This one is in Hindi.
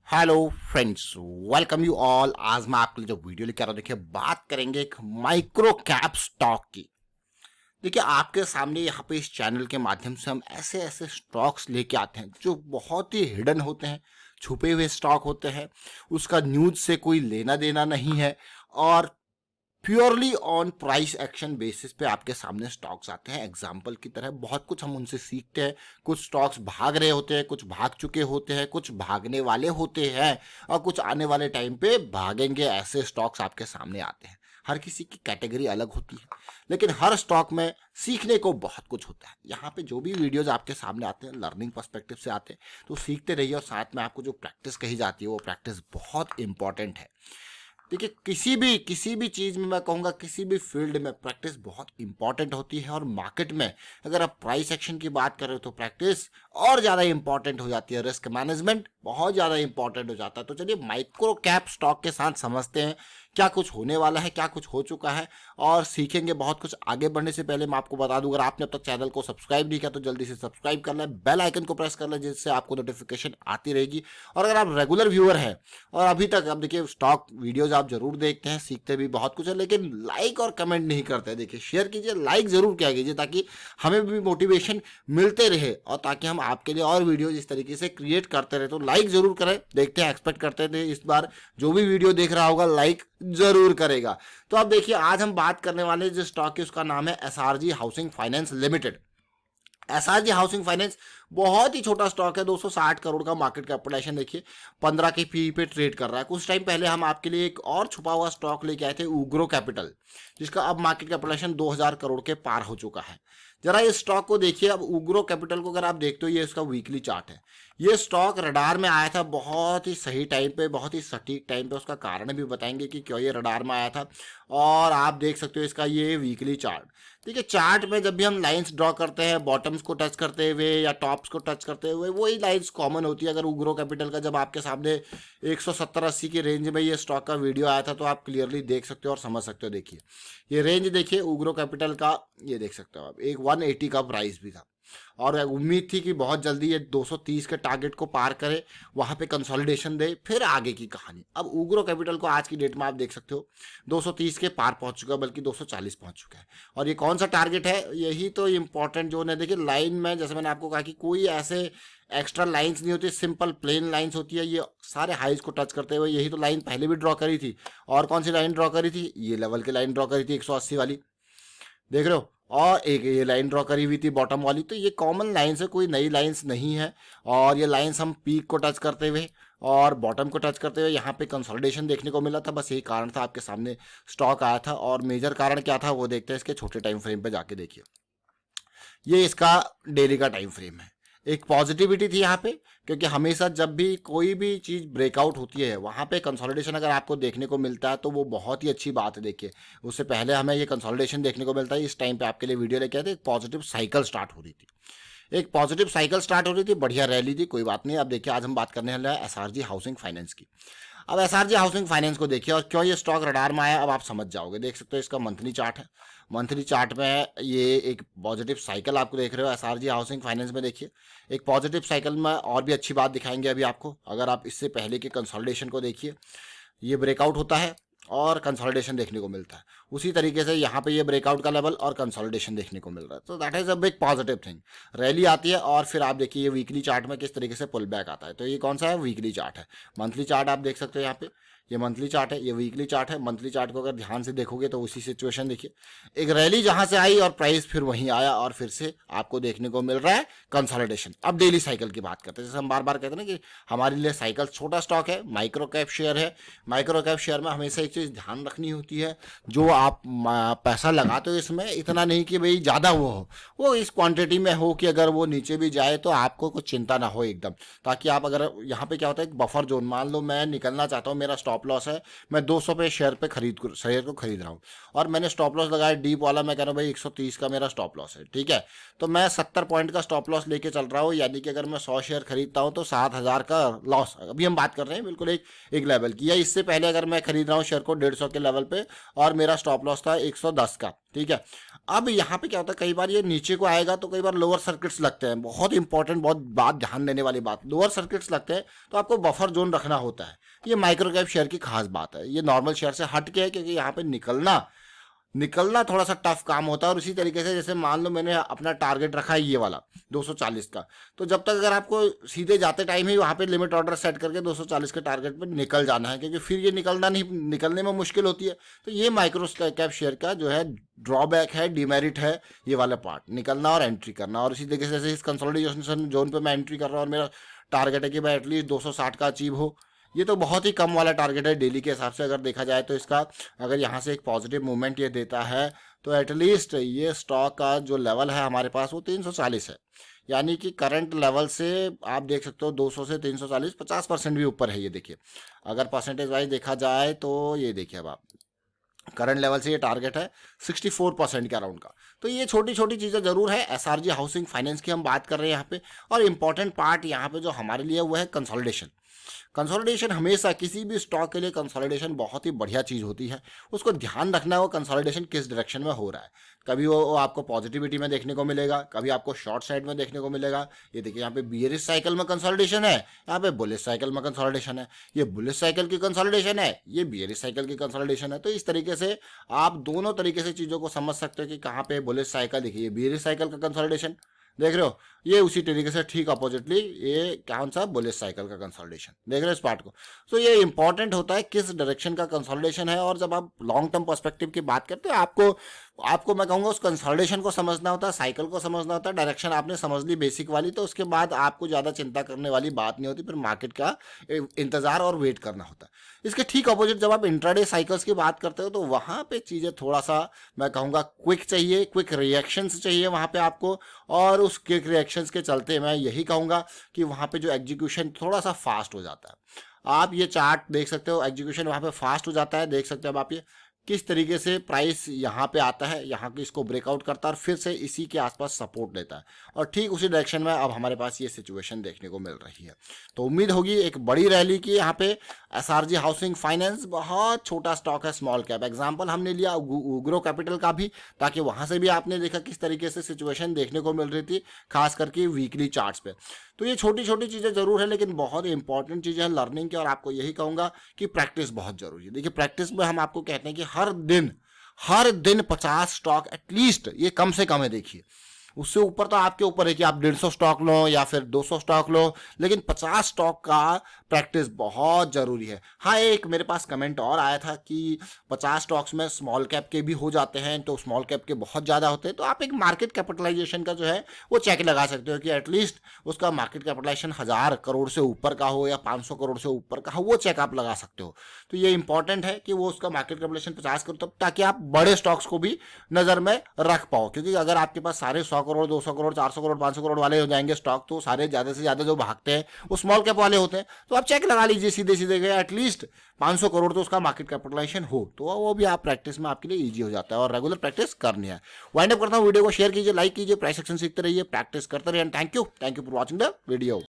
Hello friends, welcome you all. आज मैं आपके लिए जो वीडियो लेकर आ रहा हूं, देखिए बात करेंगे एक माइक्रो कैप स्टॉक की। देखिए आपके सामने यहाँ पे इस चैनल के माध्यम से हम ऐसे ऐसे स्टॉक्स लेके आते हैं जो बहुत ही हिडन होते हैं, छुपे हुए स्टॉक होते हैं, उसका न्यूज से कोई लेना देना नहीं है और purely on price action basis पे आपके सामने स्टॉक्स आते हैं। एग्जाम्पल की तरह बहुत कुछ हम उनसे सीखते हैं। कुछ स्टॉक्स भाग रहे होते हैं, कुछ भाग चुके होते हैं, कुछ भागने वाले होते हैं और कुछ आने वाले टाइम पे भागेंगे। ऐसे स्टॉक्स आपके सामने आते हैं। हर किसी की कैटेगरी अलग होती है, लेकिन हर स्टॉक में सीखने को बहुत कुछ होता है। यहाँ पे जो भी वीडियोज आपके सामने आते हैं लर्निंग पर्सपेक्टिव से आते हैं, तो सीखते रहिए। और साथ में आपको जो प्रैक्टिस कही जाती है वो प्रैक्टिस बहुत इंपॉर्टेंट है। देखिए किसी भी चीज़ में मैं कहूँगा, किसी भी फील्ड में प्रैक्टिस बहुत इंपॉर्टेंट होती है। और मार्केट में अगर आप प्राइस एक्शन की बात करें तो प्रैक्टिस और ज़्यादा इंपॉर्टेंट हो जाती है। रिस्क मैनेजमेंट बहुत ज़्यादा इंपॉर्टेंट हो जाता है। तो चलिए माइक्रो कैप स्टॉक के साथ समझते हैं क्या कुछ होने वाला है, क्या कुछ हो चुका है और सीखेंगे बहुत कुछ। आगे बढ़ने से पहले मैं आपको बता दूं, अगर आपने अब तक चैनल को सब्सक्राइब नहीं किया तो जल्दी से सब्सक्राइब कर लें, बेल आइकन को प्रेस कर लें जिससे आपको नोटिफिकेशन आती रहेगी। और अगर आप रेगुलर व्यूअर हैं और अभी तक अब देखिए स्टॉक वीडियोज आप जरूर देखते हैं, सीखते भी बहुत कुछ है, लेकिन लाइक और कमेंट नहीं करते। देखिए शेयर कीजिए, लाइक जरूर किया कीजिए ताकि हमें भी मोटिवेशन मिलते रहे और ताकि हम आपके लिए और वीडियोज इस तरीके से क्रिएट करते रहे। तो लाइक जरूर करें। देखते हैं, एक्सपेक्ट करते थे इस बार जो भी वीडियो देख रहा होगा लाइक जरूर करेगा। तो अब देखिए आज हम बात करने वाले जो स्टॉक है उसका नाम है SRG housing finance limited. SRG housing finance बहुत ही छोटा स्टॉक है, 260 करोड़ का मार्केट कैपिटलाइजेशन। देखिए 15 के पी पे ट्रेड कर रहा है। कुछ टाइम पहले हम आपके लिए एक और छुपा हुआ स्टॉक लेके आए थे, उग्रो कैपिटल, जिसका अब मार्केट कैपिटलाइजेशन 2000 करोड़ के पार हो चुका है। जरा इस स्टॉक को देखिए। अब उग्रो कैपिटल को अगर आप देखते हो, ये इसका वीकली चार्ट है। ये स्टॉक रडार में आया था बहुत ही सही टाइम पे, बहुत ही सटीक टाइम पे। उसका कारण भी बताएंगे कि क्यों ये रडार में आया था। और आप देख सकते हो इसका ये वीकली चार्ट। देखिए चार्ट में जब भी हम लाइंस ड्रॉ करते हैं बॉटम्स को टच करते हुए या टॉप्स को टच करते हुए, वही लाइंस कॉमन होती है। अगर उग्रो कैपिटल का जब आपके सामने 170-80 की रेंज में ये स्टॉक का वीडियो आया था तो आप क्लियरली देख सकते हो और समझ सकते हो। देखिए ये रेंज देखिए उग्रो कैपिटल का, ये देख सकते हो आप, एक 180 का प्राइस भी था और उम्मीद थी कि बहुत जल्दी ये 230 के टारगेट को पार करे, वहां पे कंसोलिडेशन दे, फिर आगे की कहानी। अब उग्रो कैपिटल को आज की डेट में आप देख सकते हो 230 के पार पहुंच चुका है, बल्कि 240 पहुंच चुका है। और ये कौन सा टारगेट है, यही तो इंपॉर्टेंट जोन है। देखिए लाइन में जैसे मैंने आपको कहा कि कोई ऐसे एक्स्ट्रा लाइंस नहीं होती, सिंपल प्लेन लाइंस होती है। ये सारे हाइज को टच करते हुए यही तो लाइन पहले भी ड्रॉ करी थी। और कौन सी लाइन ड्रॉ करी थी, ये लेवल की लाइन ड्रॉ करी थी 180 वाली, देख रहे हो। और एक ये लाइन ड्रॉ करी हुई थी बॉटम वाली। तो ये कॉमन लाइंस है, कोई नई लाइंस नहीं है। और ये लाइंस हम पीक को टच करते हुए और बॉटम को टच करते हुए यहाँ पे कंसोलिडेशन देखने को मिला था। बस यही कारण था आपके सामने स्टॉक आया था। और मेजर कारण क्या था वो देखते हैं इसके छोटे टाइम फ्रेम पे जाके। देखिए ये इसका डेली का टाइम फ्रेम है। एक पॉजिटिविटी थी यहाँ पे, क्योंकि हमेशा जब भी कोई भी चीज़ ब्रेकआउट होती है वहाँ पे कंसोलिडेशन अगर आपको देखने को मिलता है तो वो बहुत ही अच्छी बात है। देखिए उससे पहले हमें ये कंसोलिडेशन देखने को मिलता है। इस टाइम पे आपके लिए वीडियो लेके आए थे, एक पॉजिटिव साइकिल स्टार्ट हो रही थी, एक पॉजिटिव साइकिल स्टार्ट हो रही थी, बढ़िया रैली थी, कोई बात नहीं। अब देखिए आज हम बात करने वाले हैं एसआरजी हाउसिंग फाइनेंस की। अब एसआरजी हाउसिंग फाइनेंस को देखिए और क्यों ये स्टॉक रडार में आया अब आप समझ जाओगे। देख सकते हो इसका मंथली चार्ट है। मंथली चार्ट में ये एक पॉजिटिव साइकिल आपको देख रहे हो एसआरजी हाउसिंग फाइनेंस में। देखिए एक पॉजिटिव साइकिल में और भी अच्छी बात दिखाएंगे अभी आपको। अगर आप इससे पहले के कंसोलिडेशन को देखिए, ये ब्रेकआउट होता है और कंसोलिडेशन देखने को मिलता है। उसी तरीके से यहाँ पे ये ब्रेकआउट का लेवल और कंसोलिडेशन देखने को मिल रहा है। तो that is a big positive thing. Rally आती है और फिर आप देखिए ये वीकली चार्ट में किस तरीके से पुल बैक आता है। तो ये कौन सा है, वीकली चार्ट है। मंथली चार्ट आप देख सकते हो यहाँ पे, ये मंथली चार्ट है, ये वीकली चार्ट है। मंथली चार्ट को अगर ध्यान से देखोगे तो उसी सिचुएशन देखिए, एक रैली जहां से आई और प्राइस फिर वहीं आया और फिर से आपको देखने को मिल रहा है कंसोलिडेशन। अब डेली साइकिल की बात करते हैं। जैसे हम बार बार कहते हैं ना कि हमारे लिए साइकिल छोटा स्टॉक है, माइक्रो कैप शेयर है। माइक्रो कैप शेयर में हमेशा एक चीज़ ध्यान रखनी होती है, जो आप पैसा लगाते हो इसमें इतना नहीं कि भाई ज़्यादा वो इस क्वांटिटी में हो कि अगर वो नीचे भी जाए तो आपको कुछ चिंता ना हो एकदम। ताकि आप अगर यहाँ पे क्या होता है, एक बफर जोन, मान लो मैं निकलना चाहता हूँ, मेरा स्टॉप लॉस है, मैं 200 पे शेयर को खरीद रहा हूँ और मैंने स्टॉप लॉस लगाया डीप वाला, मैं कह रहा हूँ भाई 130 का मेरा स्टॉप लॉस है, ठीक है। तो मैं 70 पॉइंट का स्टॉप लॉस लेके चल रहा हूँ, यानी कि अगर मैं 100 शेयर खरीदता हूँ तो 7000 का लॉस। अभी हम बात कर रहे हैं बिल्कुल एक लेवल की। या इससे पहले अगर मैं खरीद रहा हूँ शेयर को 150 के लेवल पे, और मेरा स्टॉप लॉस था 110 का, ठीक है। अब यहाँ पे क्या होता है, कई बार ये नीचे को आएगा तो कई बार लोअर सर्किट्स लगते हैं, बहुत इंपॉर्टेंट, बहुत बात ध्यान देने वाली बात, लोअर सर्किट्स लगते हैं तो आपको बफर जोन रखना होता है। ये माइक्रो कैप शेयर की खास बात है, ये नॉर्मल शेयर से हट के है, क्योंकि यहाँ पे निकलना थोड़ा सा टफ काम होता है। और इसी तरीके से जैसे मान लो मैंने अपना टारगेट रखा है ये वाला 240 का, तो जब तक अगर आपको सीधे जाते टाइम ही वहाँ पे लिमिट ऑर्डर सेट करके 240 के टारगेट पे निकल जाना है, क्योंकि फिर ये निकलने में मुश्किल होती है। तो ये माइक्रो कैप शेयर का जो है ड्रॉबैक है, डिमेरिट है, ये वाला पार्ट, निकलना और एंट्री करना। और इसी तरीके से जैसे इस कंसोलिडेशन जोन पे मैं एंट्री कर रहा हूँ और मेरा टारगेट है कि भाई एटलीस्ट 260 का अचीव हो। ये तो बहुत ही कम वाला टारगेट है डेली के हिसाब से अगर देखा जाए तो। इसका अगर यहाँ से एक पॉजिटिव मूवमेंट ये देता है तो एटलीस्ट ये स्टॉक का जो लेवल है हमारे पास वो 340 है, यानी कि करंट लेवल से आप देख सकते हो 200 से 340 50% भी ऊपर है। ये देखिए, अगर परसेंटेज वाइज देखा जाए तो ये देखिए, अब आप करंट लेवल से ये टारगेट है 64% के अराउंड का। तो ये छोटी छोटी चीज़ें जरूर है। एसआरजी हाउसिंग फाइनेंस की हम बात कर रहे हैं यहाँ पे, और इम्पॉर्टेंट पार्ट यहाँ पे जो हमारे लिए वो है कंसोलिडेशन। कंसोलिडेशन हमेशा किसी भी स्टॉक के लिए कंसोलिडेशन बहुत ही बढ़िया चीज़ होती है। उसको ध्यान रखना है वो कंसोलिडेशन किस डायरेक्शन में हो रहा है। कभी वो आपको पॉजिटिविटी में देखने को मिलेगा, कभी आपको शॉर्ट साइड में देखने को मिलेगा। ये देखिए, यहाँ पे बियरिश साइकिल में कंसोलिडेशन है, यहाँ पे बुलिश साइकिल में कंसोलिडेशन है। ये बुलिश साइकिल की कंसोलिडेशन है, ये बियरिश साइकिल की कंसोलिडेशन है। तो इस तरीके से आप दोनों तरीके से चीज़ों को समझ सकते हो कि कहाँ पे बुलिश साइकिल, देखिए बियरिश साइकिल का कंसोलिडेशन देख रहे हो, ये उसी तरीके से ठीक अपोजिटली ये कौन सा बुलिश साइकिल का कंसोलिडेशन देख रहे हो इस पार्ट को। तो ये इंपॉर्टेंट होता है किस डायरेक्शन का कंसोलिडेशन है। और जब आप लॉन्ग टर्म पर्सपेक्टिव की बात करते हो, आपको मैं कहूँगा उस कंसोलिडेशन को समझना होता है, साइकिल को समझना होता है। डायरेक्शन आपने समझ ली बेसिक वाली, तो उसके बाद आपको ज़्यादा चिंता करने वाली बात नहीं होती, फिर मार्केट का इंतजार और वेट करना होता है। इसके ठीक अपोजिट जब आप इंट्राडे साइकिल्स की बात करते हो तो वहाँ पे चीज़ें थोड़ा सा मैं कहूँगा क्विक चाहिए, क्विक रिएक्शंस चाहिए वहाँ पे आपको। और उस क्विक रिएक्शंस के चलते मैं यही कहूँगा कि वहाँ पे जो एग्जीक्यूशन थोड़ा सा फास्ट हो जाता है। आप ये चार्ट देख सकते हो, एग्जीक्यूशन वहाँ पे फास्ट हो जाता है, देख सकते हो अब आप ये किस तरीके से प्राइस यहाँ पे आता है, यहाँ की इसको ब्रेकआउट करता है और फिर से इसी के आसपास सपोर्ट लेता है। और ठीक उसी डायरेक्शन में अब हमारे पास ये सिचुएशन देखने को मिल रही है। तो उम्मीद होगी एक बड़ी रैली की। यहाँ पे एसआरजी हाउसिंग फाइनेंस बहुत छोटा स्टॉक है, स्मॉल कैप। एग्जाम्पल हमने लिया उग्रो कैपिटल का भी, ताकि वहाँ से भी आपने देखा किस तरीके से सिचुएशन देखने को मिल रही थी, खास करके वीकली चार्ट्स पे। तो ये छोटी छोटी चीज़ें जरूर है, लेकिन बहुत इंपॉर्टेंट चीज़ें हैं लर्निंग की। और आपको यही कहूँगा कि प्रैक्टिस बहुत जरूरी है। देखिए, प्रैक्टिस में हम आपको कहते हैं कि हर दिन 50 स्टॉक एटलीस्ट, ये कम से कम है। देखिए, उससे ऊपर तो आपके ऊपर है कि आप 150 स्टॉक लो या फिर 200 स्टॉक लो, लेकिन 50 स्टॉक का प्रैक्टिस बहुत जरूरी है। हाँ, एक मेरे पास कमेंट और आया था कि 50 स्टॉक्स में स्मॉल कैप के भी हो जाते हैं, तो स्मॉल कैप के बहुत ज़्यादा होते हैं। तो आप एक मार्केट कैपिटलाइजेशन का जो है वो चेक लगा सकते हो कि एटलीस्ट उसका मार्केट कैपिटलाइजेशन 1000 करोड़ से ऊपर का हो या 500 करोड़ से ऊपर का हो, वो चेक आप लगा सकते हो। तो ये इंपॉर्टेंट है कि वो उसका मार्केट कैपिटलाइजेशन 50 करोड़, तब ताकि आप बड़े स्टॉक्स को भी नज़र में रख पाओ। क्योंकि अगर आपके पास सारे 100 करोड़ 200 करोड़ 400 करोड़ 500 करोड़ वाले हो जाएंगे स्टॉक, तो सारे ज़्यादा से ज़्यादा जो भागते हैं वो स्मॉल कैप वाले होते हैं। तो आप चेक लगा लीजिए सीधे सीधे गए, एटलीस्ट 500 करोड़ तो उसका मार्केट कैपिटलाइजेशन हो, तो वो भी आप प्रैक्टिस में आपके लिए ईजी हो जाता है। और रेगुलर प्रैक्टिस करनी है। वाइंड अप करता हूँ, वीडियो को शेयर कीजिए, लाइक कीजिए, प्राइस एक्शन सीखते रहिए, प्रैक्टिस करते रहिए। Thank you for watching the video.